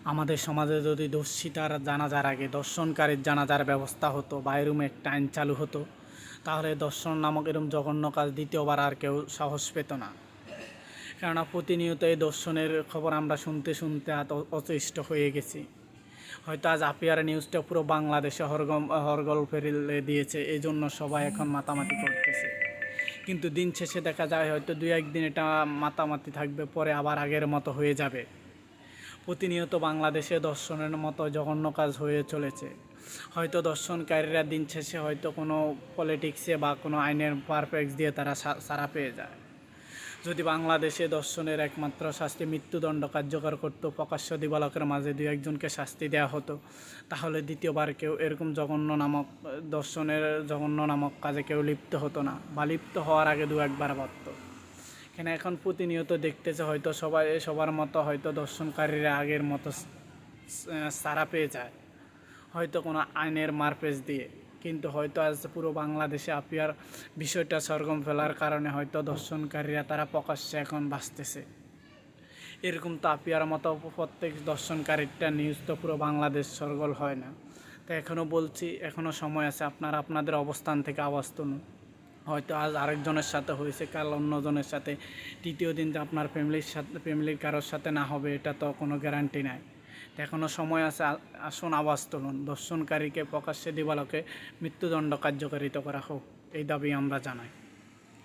আমাদের সমাজে যদি দর্শিতার জানাজার আগে দর্শনকারীর জানাজার ব্যবস্থা হতো বা এরম একটা আইন চালু হতো, তাহলে দর্শন নামক এরম জঘন্য কাজ দ্বিতীয়বার আর কেউ সাহস পেত না। কেননা প্রতিনিয়ত এই দর্শনের খবর আমরা শুনতে শুনতে অতিষ্ঠ হয়ে গেছি। হয়তো আজ আপিয়ার নিউজটা পুরো বাংলাদেশে হরগল ফেলে দিয়েছে, এই জন্য সবাই এখন মাতামাতি করতেছে। কিন্তু দিন শেষে দেখা যায় হয়তো 2-1 দিন এটা মাতামাতি থাকবে, পরে আবার আগের মতো হয়ে যাবে। প্রতিনিয়ত বাংলাদেশে দর্শনের মতো জঘন্য কাজ হয়ে চলেছে। হয়তো দর্শনকারীরা দিন শেষে হয়তো কোনো পলিটিক্সে বা কোনো আইনের পারফেক্ট দিয়ে তারা ছাড়া পেয়ে যায়। যদি বাংলাদেশে দর্শনের একমাত্র শাস্তি মৃত্যুদণ্ড কার্যকর করতো, প্রকাশ্য দিবালোকের মাঝে 2-1জনকে শাস্তি দেওয়া হতো, তাহলে দ্বিতীয়বার কেউ এরকম জঘন্য নামক কাজে কেউ লিপ্ত হতো না, বা লিপ্ত হওয়ার আগে 2-1বার ভাবতো। কেন এখন প্রতিনিয়ত দেখতেছে হয়তো সবার মতো হয়তো দর্শনকারীরা আগের মতো ছাড়া পেয়ে যায়, হয়তো কোনো আইনের মারপ্যাঁচ দিয়ে। কিন্তু হয়তো আজ পুরো বাংলাদেশে আপিয়ার বিষয়টা সরগম ফেলার কারণে হয়তো দর্শনকারীরা তারা প্রকাশ্যে এখন বাঁচতেছে। এরকম তো আপিয়ার মতো প্রত্যেক দর্শনকারীরটা নিউজ তো পুরো বাংলাদেশ সরগোল হয় না। তো এখনও বলছি, এখনও সময় আছে, আপনারা আপনাদের অবস্থান থেকে আওয়াজ তুলুন। হয়তো আজ আরেকজনের সাথে হয়েছে, কাল অন্যজনের সাথে, তৃতীয় দিন যে আপনার ফ্যামিলির কারোর সাথে না হবে এটা তো কোনো গ্যারান্টি নাই। এখনও সময় আছে, আসুন আওয়াজ তুলুন। দর্শনকারীকে প্রকাশ্যে দিবালোকে মৃত্যুদণ্ড কার্যকারিত করা হোক, এই দাবি আমরা জানাই।